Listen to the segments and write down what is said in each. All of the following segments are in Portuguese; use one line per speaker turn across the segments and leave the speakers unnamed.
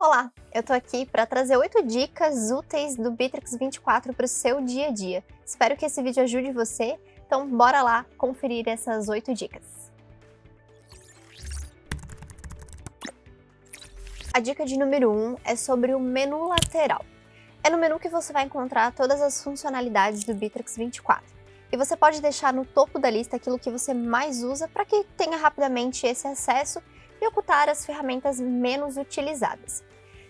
Olá, eu tô aqui para trazer 8 dicas úteis do Bittrex 24 para o seu dia a dia. Espero que esse vídeo ajude você, então bora lá conferir essas 8 dicas. A dica de número 1 é sobre o menu lateral. É no menu que você vai encontrar todas as funcionalidades do Bittrex 24. E você pode deixar no topo da lista aquilo que você mais usa para que tenha rapidamente esse acesso e ocultar as ferramentas menos utilizadas.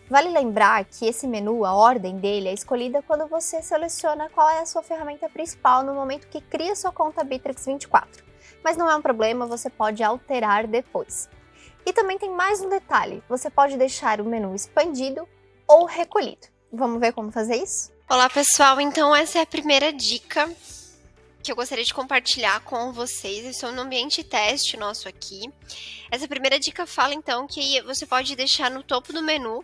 Vale lembrar que esse menu, a ordem dele, é escolhida quando você seleciona qual é a sua ferramenta principal no momento que cria sua conta Bittrex 24. Mas não é um problema, você pode alterar depois. E também tem mais um detalhe, você pode deixar o menu expandido ou recolhido. Vamos ver como fazer isso?
Olá pessoal, então essa é a primeira dica que eu gostaria de compartilhar com vocês. Eu estou no ambiente teste nosso aqui. Essa primeira dica fala então que você pode deixar no topo do menu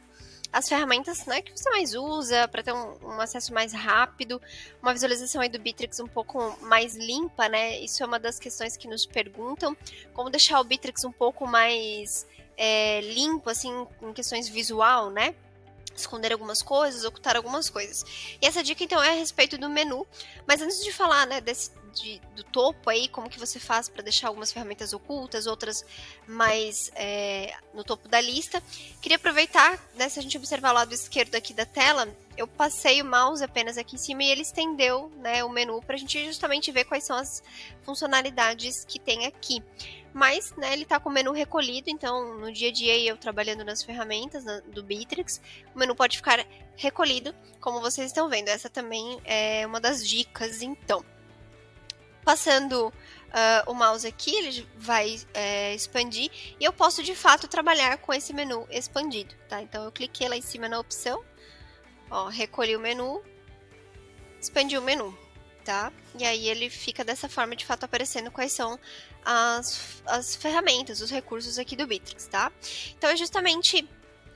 as ferramentas, né, que você mais usa para ter um acesso mais rápido, uma visualização aí do Bittrex um pouco mais limpa, né? Isso é uma das questões que nos perguntam, como deixar o Bittrex um pouco mais limpo, assim, em questões visual, né? Esconder algumas coisas, ocultar algumas coisas. E essa dica, então, é a respeito do menu. Mas antes de falar, né, do topo aí, como que você faz para deixar algumas ferramentas ocultas, outras mais no topo da lista, queria aproveitar, né, se a gente observar o lado esquerdo aqui da tela, eu passei o mouse apenas aqui em cima e ele estendeu, né, o menu para a gente justamente ver quais são as funcionalidades que tem aqui. Mas, né, ele está com o menu recolhido, então no dia a dia eu trabalhando nas ferramentas do Bittrex, o menu pode ficar recolhido, como vocês estão vendo. Essa também é uma das dicas, então. Passando o mouse aqui, ele vai expandir e eu posso de fato trabalhar com esse menu expandido, tá? Então eu cliquei lá em cima na opção, ó, recolhi o menu, expandi o menu, tá? E aí ele fica dessa forma, de fato, aparecendo quais são as ferramentas, os recursos aqui do Bittrex, tá? Então é justamente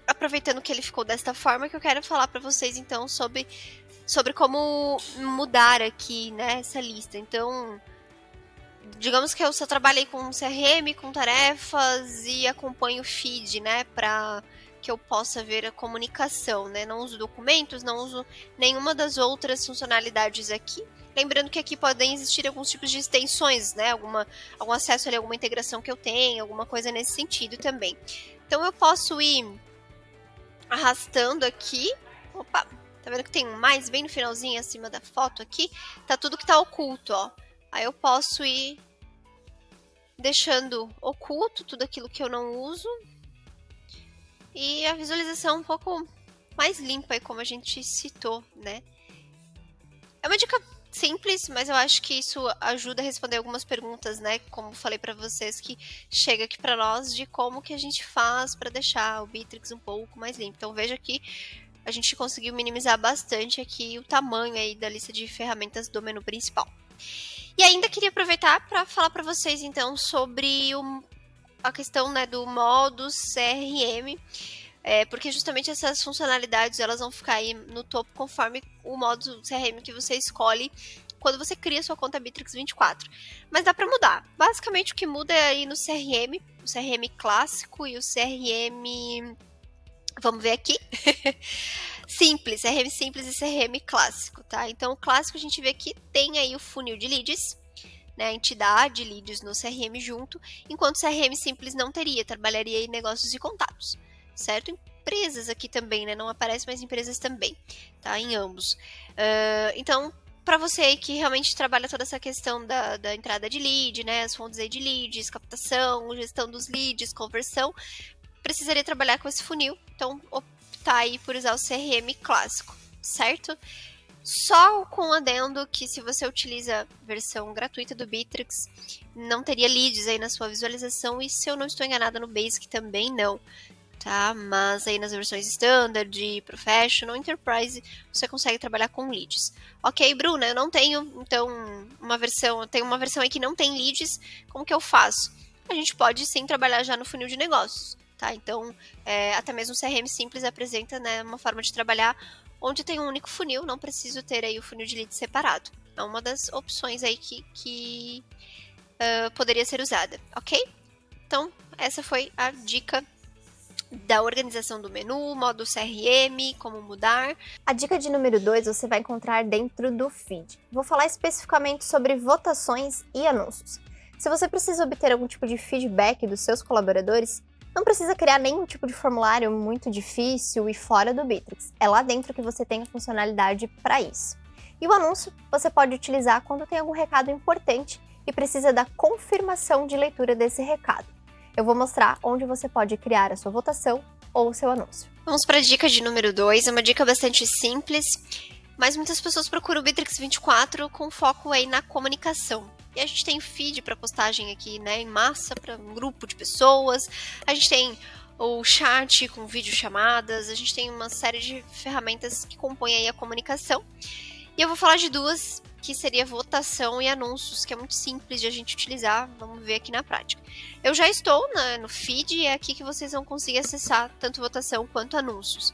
aproveitando que ele ficou desta forma que eu quero falar para vocês, então, sobre como mudar aqui, né, essa lista. Então, digamos que eu só trabalhei com CRM, com tarefas e acompanho o feed, né, para que eu possa ver a comunicação, né? Não uso documentos, não uso nenhuma das outras funcionalidades aqui. Lembrando que aqui podem existir alguns tipos de extensões, né? Algum acesso ali, alguma integração que eu tenho, alguma coisa nesse sentido também. Então eu posso ir arrastando aqui. Opa, tá vendo que tem um mais bem no finalzinho acima da foto aqui? Tá tudo que tá oculto, ó. Aí eu posso ir deixando oculto tudo aquilo que eu não uso. E a visualização um pouco mais limpa, aí, como a gente citou, né? É uma dica simples, mas eu acho que isso ajuda a responder algumas perguntas, né? Como falei para vocês, que chega aqui para nós de como que a gente faz para deixar o Bittrex um pouco mais limpo. Então veja que a gente conseguiu minimizar bastante aqui o tamanho aí da lista de ferramentas do menu principal. E ainda queria aproveitar para falar para vocês então sobre a questão, né, do modo CRM, porque justamente essas funcionalidades elas vão ficar aí no topo conforme o modo CRM que você escolhe quando você cria sua conta Bittrex 24. Mas dá para mudar. Basicamente o que muda é aí no CRM, o CRM clássico e o CRM... Vamos ver aqui. Simples, CRM simples e CRM clássico, tá? Então o clássico a gente vê que tem aí o funil de leads, né, a entidade leads no CRM junto, enquanto o CRM simples não teria, trabalharia em negócios e contatos, certo? Empresas aqui também, né, não aparece, mas empresas também, tá, em ambos. Então, para você aí que realmente trabalha toda essa questão da entrada de lead, né, as fontes aí de leads, captação, gestão dos leads, conversão, precisaria trabalhar com esse funil, então optar aí por usar o CRM clássico, certo? Só com adendo que se você utiliza a versão gratuita do Bittrex, não teria leads aí na sua visualização, e se eu não estou enganada no Basic também não, tá? Mas aí nas versões Standard, Professional, Enterprise, você consegue trabalhar com leads. Ok, Bruna, eu não tenho, então, eu tenho uma versão aí que não tem leads, como que eu faço? A gente pode sim trabalhar já no funil de negócios, tá? Então, até mesmo o CRM simples apresenta, né, uma forma de trabalhar onde tem um único funil, não preciso ter aí o funil de lead separado. É uma das opções aí que poderia ser usada, ok? Então, essa foi a dica da organização do menu, modo CRM, como mudar.
A dica de número 2 você vai encontrar dentro do feed. Vou falar especificamente sobre votações e anúncios. Se você precisa obter algum tipo de feedback dos seus colaboradores, não precisa criar nenhum tipo de formulário muito difícil e fora do Bitrix. É lá dentro que você tem a funcionalidade para isso. E o anúncio você pode utilizar quando tem algum recado importante e precisa da confirmação de leitura desse recado. Eu vou mostrar onde você pode criar a sua votação ou o seu anúncio.
Vamos para a dica de número 2, é uma dica bastante simples, mas muitas pessoas procuram o Bitrix 24 com foco aí na comunicação. E a gente tem feed para postagem aqui, né, em massa para um grupo de pessoas, a gente tem o chat com videochamadas, a gente tem uma série de ferramentas que compõem aí a comunicação. E eu vou falar de duas, que seria votação e anúncios, que é muito simples de a gente utilizar, vamos ver aqui na prática. Eu já estou no feed e é aqui que vocês vão conseguir acessar tanto votação quanto anúncios.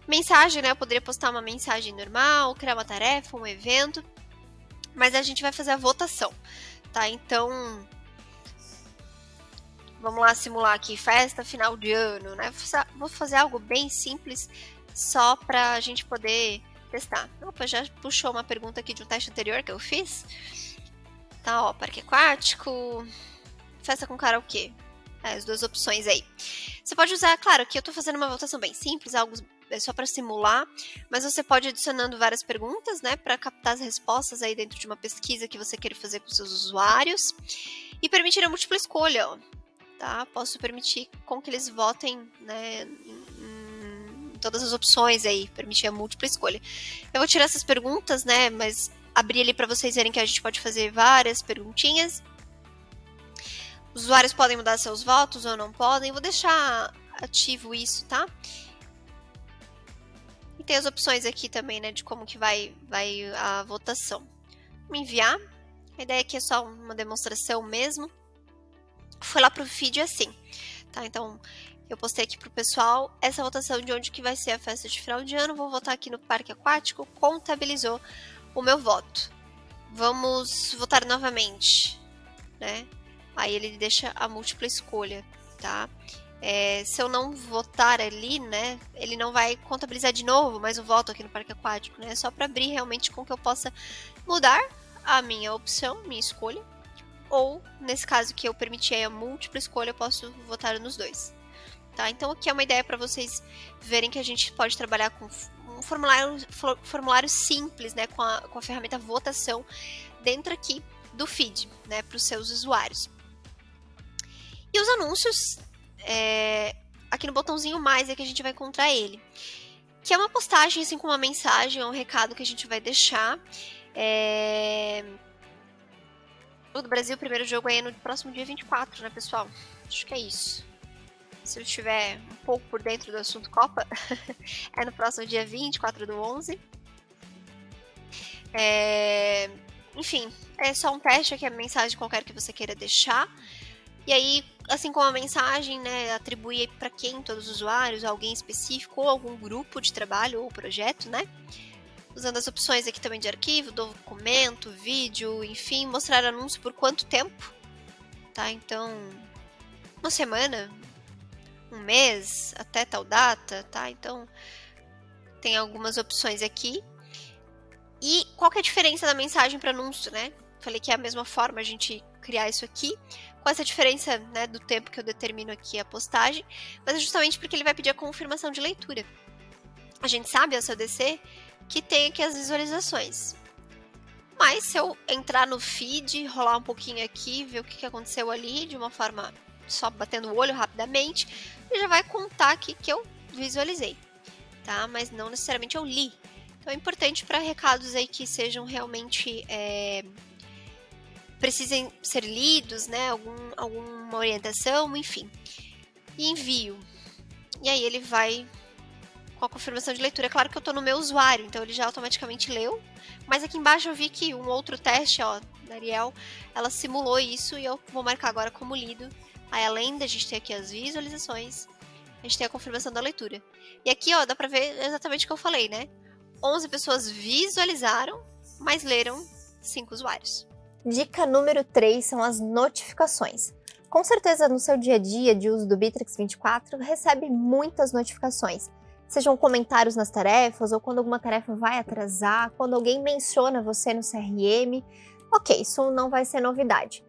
Mensagem, né, eu poderia postar uma mensagem normal, criar uma tarefa, um evento, mas a gente vai fazer a votação, tá? Então, vamos lá simular aqui, festa final de ano, né? Vou fazer algo bem simples, só pra gente poder testar. Opa, já puxou uma pergunta aqui de um teste anterior que eu fiz. Tá, ó, parque aquático, festa com karaokê. As duas opções aí. Você pode usar, claro, que eu tô fazendo uma votação bem simples, algo só para simular, mas você pode ir adicionando várias perguntas, né, para captar as respostas aí dentro de uma pesquisa que você queira fazer com seus usuários e permitir a múltipla escolha, ó, tá? Posso permitir com que eles votem, né, em todas as opções aí, permitir a múltipla escolha. Eu vou tirar essas perguntas, né, mas abrir ali para vocês verem que a gente pode fazer várias perguntinhas. Os usuários podem mudar seus votos ou não podem. Vou deixar ativo isso, tá? E tem as opções aqui também, né, de como que vai a votação. Vou enviar. A ideia aqui é só uma demonstração mesmo. Foi lá pro feed assim, tá? Então, eu postei aqui pro pessoal essa votação de onde que vai ser a festa de final de ano. Vou votar aqui no parque aquático. Contabilizou o meu voto. Vamos votar novamente, né? Aí ele deixa a múltipla escolha, tá? Se eu não votar ali, né, ele não vai contabilizar de novo mais o voto aqui no parque aquático, né? Só para abrir realmente com que eu possa mudar a minha opção, minha escolha. Ou, nesse caso que eu permiti a múltipla escolha, eu posso votar nos dois, tá? Então aqui é uma ideia para vocês verem que a gente pode trabalhar com um formulário simples, né, com a ferramenta votação dentro aqui do feed, né, para os seus usuários. E os anúncios, aqui no botãozinho mais é que a gente vai encontrar ele. Que é uma postagem, assim, com uma mensagem, um recado que a gente vai deixar. O do Brasil, o primeiro jogo é no próximo dia 24, né, pessoal? Acho que é isso. Se eu estiver um pouco por dentro do assunto Copa, é no próximo dia 24/11. Enfim, é só um teste aqui, a mensagem qualquer que você queira deixar. E aí, assim como a mensagem, né, atribuir para quem, todos os usuários, alguém específico ou algum grupo de trabalho ou projeto, né? Usando as opções aqui também de arquivo, documento, vídeo, enfim, mostrar anúncio por quanto tempo, tá? Então, uma semana, um mês, até tal data, tá? Então, tem algumas opções aqui. E qual que é a diferença da mensagem para anúncio, né? Falei que é a mesma forma a gente criar isso aqui, com essa diferença, né, do tempo que eu determino aqui a postagem, mas é justamente porque ele vai pedir a confirmação de leitura. A gente sabe, a CDC, que tem aqui as visualizações. Mas se eu entrar no feed, rolar um pouquinho aqui, ver o que aconteceu ali, de uma forma só batendo o olho rapidamente, ele já vai contar aqui que eu visualizei, tá? Mas não necessariamente eu li. Então é importante para recados aí que sejam realmente precisem ser lidos, né? Alguma orientação, enfim. E envio. E aí ele vai com a confirmação de leitura. É claro que eu estou no meu usuário, então ele já automaticamente leu. Mas aqui embaixo eu vi que um outro teste, ó, da Ariel, ela simulou isso e eu vou marcar agora como lido. Aí além da gente ter aqui as visualizações, a gente tem a confirmação da leitura. E aqui, ó, dá pra ver exatamente o que eu falei, né? 11 pessoas visualizaram, mas leram 5 usuários.
Dica número 3 são as notificações. Com certeza no seu dia a dia de uso do Bittrex 24 recebe muitas notificações, sejam comentários nas tarefas ou quando alguma tarefa vai atrasar, quando alguém menciona você no CRM. Ok, isso não vai ser novidade.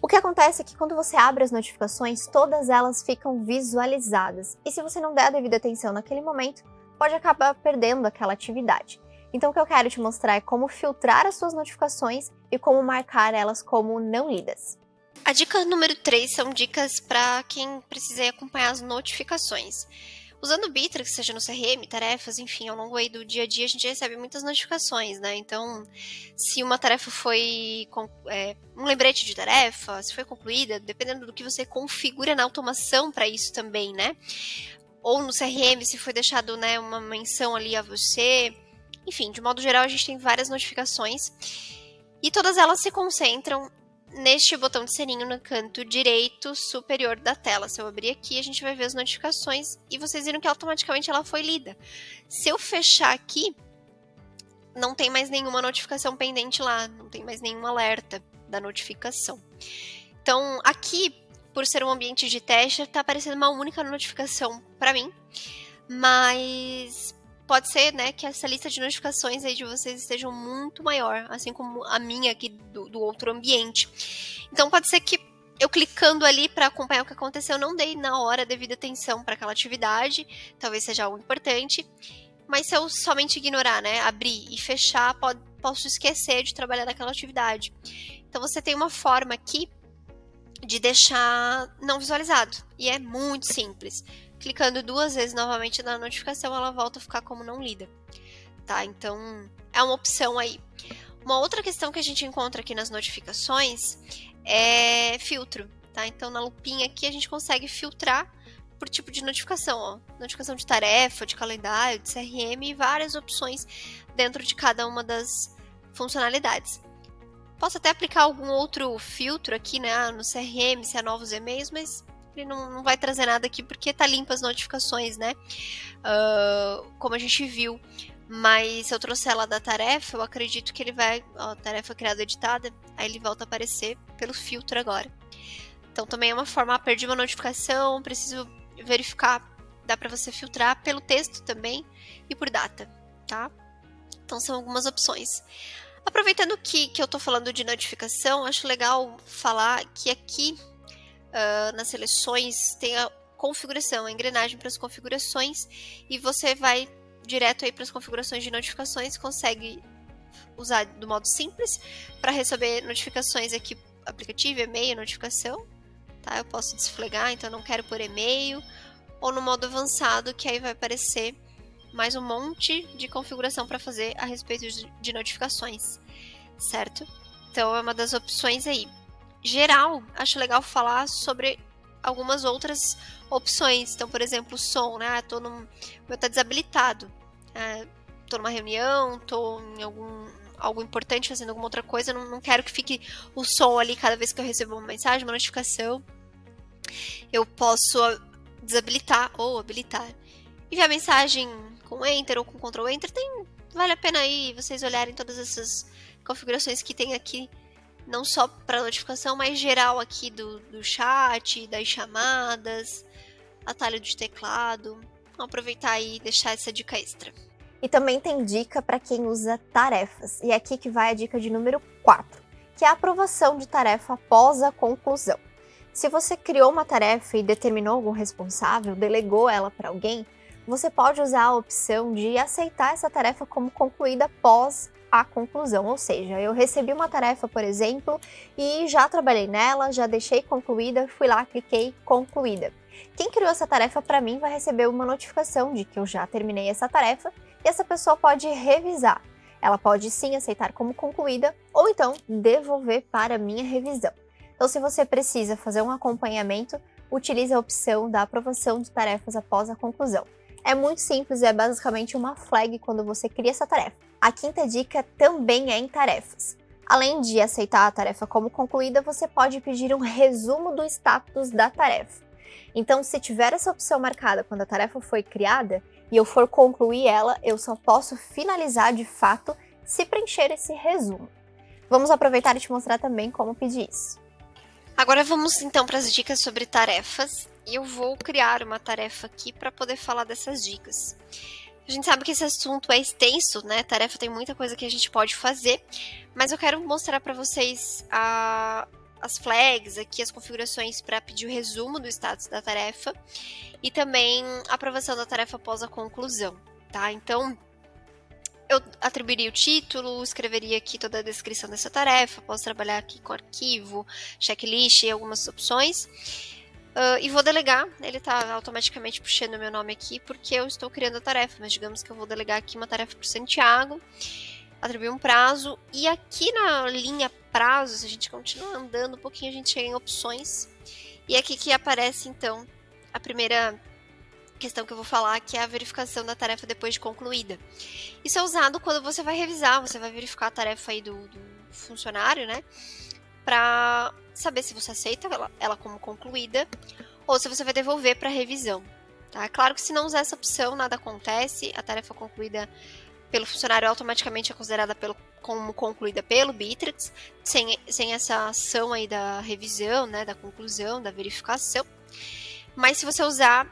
O que acontece é que quando você abre as notificações, todas elas ficam visualizadas. E se você não der a devida atenção naquele momento, pode acabar perdendo aquela atividade. Então o que eu quero te mostrar é como filtrar as suas notificações e como marcar elas como não lidas.
A dica número 3 são dicas para quem precisa acompanhar as notificações. Usando o Bittrex, seja no CRM, tarefas, enfim, ao longo aí do dia a dia a gente recebe muitas notificações, né? Então, se uma tarefa foi um lembrete de tarefa, se foi concluída, dependendo do que você configura na automação para isso também, né? Ou no CRM, se foi deixado, né, uma menção ali a você. Enfim, de modo geral, a gente tem várias notificações e todas elas se concentram neste botão de sininho no canto direito superior da tela. Se eu abrir aqui, a gente vai ver as notificações e vocês viram que automaticamente ela foi lida. Se eu fechar aqui, não tem mais nenhuma notificação pendente lá, não tem mais nenhum alerta da notificação. Então, aqui, por ser um ambiente de teste, está aparecendo uma única notificação para mim, mas pode ser, né, que essa lista de notificações aí de vocês estejam muito maior, assim como a minha aqui do outro ambiente. Então pode ser que eu clicando ali para acompanhar o que aconteceu, não dei na hora devida atenção para aquela atividade, talvez seja algo importante, mas se eu somente ignorar, né, abrir e fechar, posso esquecer de trabalhar naquela atividade. Então você tem uma forma aqui de deixar não visualizado, e é muito simples. Clicando 2 vezes novamente na notificação, ela volta a ficar como não lida, tá? Então, é uma opção aí. Uma outra questão que a gente encontra aqui nas notificações é filtro, tá? Então, na lupinha aqui, a gente consegue filtrar por tipo de notificação, ó. Notificação de tarefa, de calendário, de CRM e várias opções dentro de cada uma das funcionalidades. Posso até aplicar algum outro filtro aqui, né, no CRM, se há novos e-mails, mas ele não vai trazer nada aqui porque tá limpa as notificações, né? Como a gente viu. Mas se eu trouxer ela da tarefa, eu acredito que ele vai, ó, tarefa criada editada, aí ele volta a aparecer pelo filtro agora. Então também é uma forma, perdi uma notificação, preciso verificar, dá para você filtrar pelo texto também e por data, tá? Então são algumas opções. Aproveitando que eu tô falando de notificação, acho legal falar que aqui nas seleções tem a configuração, a engrenagem para as configurações, e você vai direto aí para as configurações de notificações, consegue usar do modo simples para receber notificações aqui, aplicativo, e-mail, notificação, tá? Eu posso desflegar, então não quero por e-mail, ou no modo avançado, que aí vai aparecer mais um monte de configuração para fazer a respeito de notificações, certo? Então é uma das opções aí. Geral, acho legal falar sobre algumas outras opções. Então, por exemplo, o som, né? O meu tá desabilitado. Tô numa reunião, tô em algo importante, fazendo alguma outra coisa, não quero que fique o som ali cada vez que eu recebo uma mensagem, uma notificação. Eu posso desabilitar ou habilitar. Enviar mensagem com Enter ou com Ctrl Enter, vale a pena aí vocês olharem todas essas configurações que tem aqui, não só para notificação, mas geral aqui do chat, das chamadas, atalho de teclado. Vamos aproveitar aí e deixar essa dica extra.
E também tem dica para quem usa tarefas, e é aqui que vai a dica de número 4, que é a aprovação de tarefa após a conclusão. Se você criou uma tarefa e determinou algum responsável, delegou ela para alguém, você pode usar a opção de aceitar essa tarefa como concluída após a conclusão, ou seja, eu recebi uma tarefa, por exemplo, e já trabalhei nela, já deixei concluída, fui lá, cliquei concluída. Quem criou essa tarefa para mim vai receber uma notificação de que eu já terminei essa tarefa e essa pessoa pode revisar. Ela pode sim aceitar como concluída ou então devolver para minha revisão. Então, se você precisa fazer um acompanhamento, utilize a opção da aprovação de tarefas após a conclusão. É muito simples e é basicamente uma flag quando você cria essa tarefa. A quinta dica também é em tarefas. Além de aceitar a tarefa como concluída, você pode pedir um resumo do status da tarefa. Então, se tiver essa opção marcada quando a tarefa foi criada e eu for concluir ela, eu só posso finalizar de fato se preencher esse resumo. Vamos aproveitar e te mostrar também como pedir isso.
Agora vamos então para as dicas sobre tarefas. E eu vou criar uma tarefa aqui para poder falar dessas dicas. A gente sabe que esse assunto é extenso, né? Tarefa tem muita coisa que a gente pode fazer, mas eu quero mostrar para vocês as flags aqui, as configurações para pedir o resumo do status da tarefa e também a aprovação da tarefa após a conclusão, tá? Então, eu atribuiria o título, escreveria aqui toda a descrição dessa tarefa, posso trabalhar aqui com arquivo, checklist e algumas opções. E vou delegar, ele está automaticamente puxando o meu nome aqui porque eu estou criando a tarefa, mas digamos que eu vou delegar aqui uma tarefa para o Santiago, atribuir um prazo, e aqui na linha prazos, a gente continua andando um pouquinho, a gente chega em opções, e aqui que aparece então a primeira questão que eu vou falar, que é a verificação da tarefa depois de concluída. Isso é usado quando você vai revisar, você vai verificar a tarefa aí do funcionário, né? Para saber se você aceita ela como concluída ou se você vai devolver para revisão. Tá? Claro que se não usar essa opção, nada acontece, a tarefa concluída pelo funcionário automaticamente é considerada como concluída pelo Bittrex, sem essa ação aí da revisão, né, da conclusão, da verificação. Mas se você usar,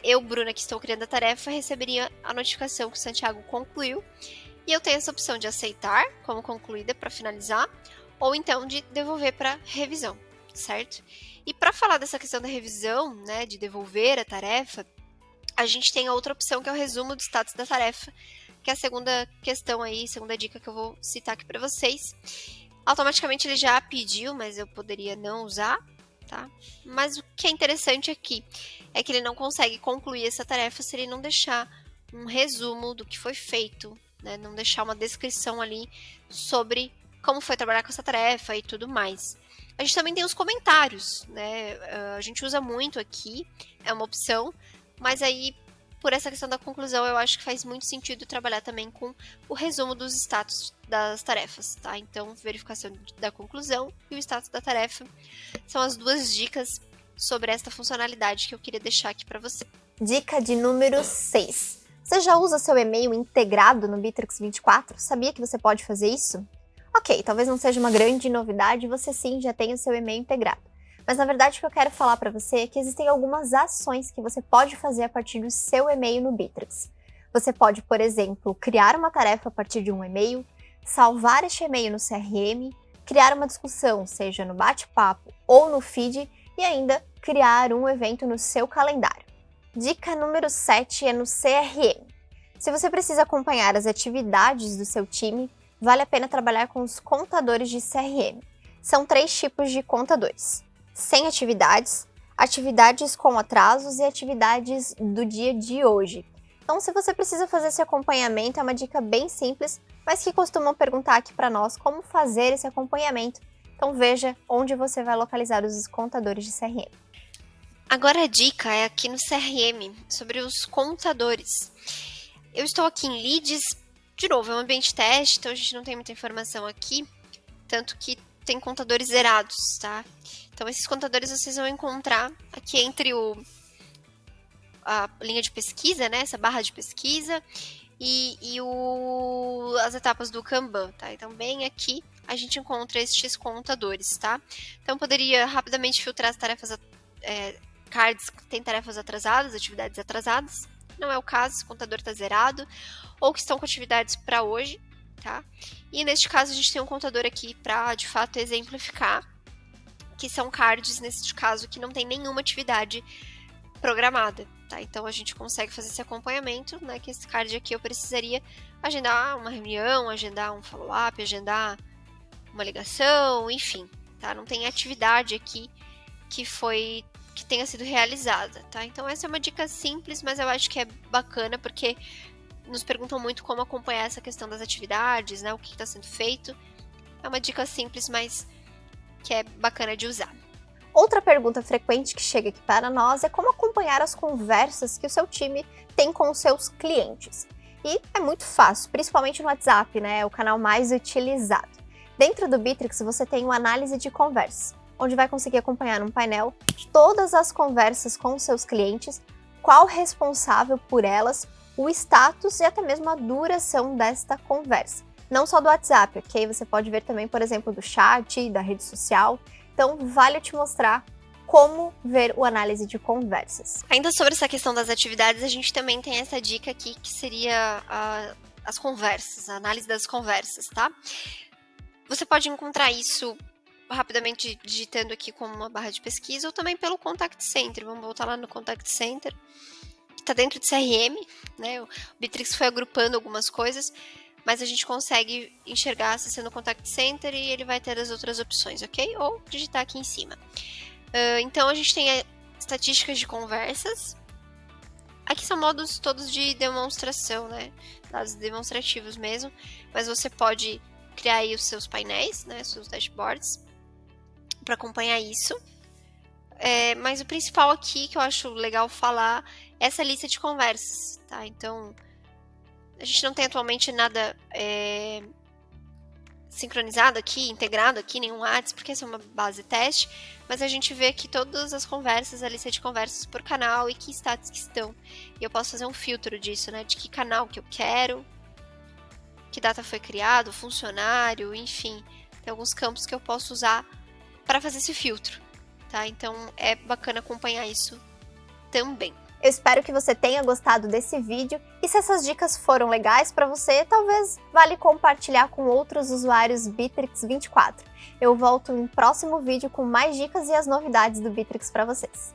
eu, Bruna, que estou criando a tarefa, receberia a notificação que o Santiago concluiu, e eu tenho essa opção de aceitar como concluída para finalizar, ou então de devolver para revisão, certo? E para falar dessa questão da revisão, né, de devolver a tarefa, a gente tem a outra opção que é o resumo do status da tarefa, que é a segunda questão aí, segunda dica que eu vou citar aqui para vocês. Automaticamente ele já pediu, mas eu poderia não usar, tá? Mas o que é interessante aqui é que ele não consegue concluir essa tarefa se ele não deixar um resumo do que foi feito, né? Não deixar uma descrição ali sobre como foi trabalhar com essa tarefa e tudo mais. A gente também tem os comentários, né? A gente usa muito aqui, é uma opção, mas aí, por essa questão da conclusão, eu acho que faz muito sentido trabalhar também com o resumo dos status das tarefas, tá? Então, verificação da conclusão e o status da tarefa são as duas dicas sobre esta funcionalidade que eu queria deixar aqui para você.
Dica de número 6. Você já usa seu e-mail integrado no Bittrex 24? Sabia que você pode fazer isso? Ok, talvez não seja uma grande novidade, você sim já tem o seu e-mail integrado. Mas na verdade o que eu quero falar para você é que existem algumas ações que você pode fazer a partir do seu e-mail no Bittrex. Você pode, por exemplo, criar uma tarefa a partir de um e-mail, salvar este e-mail no CRM, criar uma discussão, seja no bate-papo ou no feed, e ainda criar um evento no seu calendário. Dica número 7 é no CRM. Se você precisa acompanhar as atividades do seu time, vale a pena trabalhar com os contadores de CRM. São 3 tipos de contadores: sem atividades, atividades com atrasos e atividades do dia de hoje. Então, se você precisa fazer esse acompanhamento, é uma dica bem simples, mas que costumam perguntar aqui para nós como fazer esse acompanhamento. Então, veja onde você vai localizar os contadores de CRM.
Agora a dica é aqui no CRM, sobre os contadores. Eu estou aqui em Leads, de novo, é um ambiente teste, então a gente não tem muita informação aqui, tanto que tem contadores zerados, tá? Então, esses contadores vocês vão encontrar aqui entre a linha de pesquisa, né? Essa barra de pesquisa e as etapas do Kanban, tá? Então, bem aqui a gente encontra estes contadores, tá? Então, poderia rapidamente filtrar as tarefas, cards que tem tarefas atrasadas, atividades atrasadas. Não é o caso, esse contador está zerado, ou que estão com atividades para hoje, tá? E neste caso a gente tem um contador aqui para, de fato, exemplificar, que são cards, nesse caso, que não tem nenhuma atividade programada, tá? Então a gente consegue fazer esse acompanhamento, né? Que esse card aqui eu precisaria agendar uma reunião, agendar um follow-up, agendar uma ligação, enfim, tá? Não tem atividade aqui que tenha sido realizada, tá? Então essa é uma dica simples, mas eu acho que é bacana porque nos perguntam muito como acompanhar essa questão das atividades, né? O que está sendo feito. É uma dica simples, mas que é bacana de usar.
Outra pergunta frequente que chega aqui para nós é como acompanhar as conversas que o seu time tem com os seus clientes. E é muito fácil, principalmente no WhatsApp, né? É o canal mais utilizado. Dentro do Bittrex você tem uma análise de conversas, onde vai conseguir acompanhar num painel todas as conversas com os seus clientes, qual responsável por elas, o status e até mesmo a duração desta conversa. Não só do WhatsApp, ok? Você pode ver também, por exemplo, do chat, da rede social. então vale eu te mostrar como ver o análise de conversas.
Ainda sobre essa questão das atividades, a gente também tem essa dica aqui, que seria as conversas, a análise das conversas, tá? Você pode encontrar isso rapidamente digitando aqui como uma barra de pesquisa ou também pelo Contact Center. Vamos voltar lá no Contact Center, que está dentro de CRM, né? O Bitrix foi agrupando algumas coisas, mas a gente consegue enxergar acessando o Contact Center e ele vai ter as outras opções, ok? Ou digitar aqui em cima. Então a gente tem estatísticas de conversas. Aqui são modos todos de demonstração, né? Dados demonstrativos mesmo, mas você pode criar aí os seus painéis, né? Seus dashboards para acompanhar isso. Mas o principal aqui que eu acho legal falar é essa lista de conversas, tá? Então a gente não tem atualmente nada sincronizado aqui, integrado aqui, nenhum WhatsApp, porque essa é uma base teste, mas a gente vê aqui todas as conversas, a lista de conversas por canal e que status que estão. E eu posso fazer um filtro disso, né? De que canal que eu quero, que data foi criado, funcionário, enfim. Tem alguns campos que eu posso usar para fazer esse filtro, tá? Então é bacana acompanhar isso também.
Eu espero que você tenha gostado desse vídeo e se essas dicas foram legais para você, talvez vale compartilhar com outros usuários Bitrix 24. Eu volto em próximo vídeo com mais dicas e as novidades do Bitrix para vocês.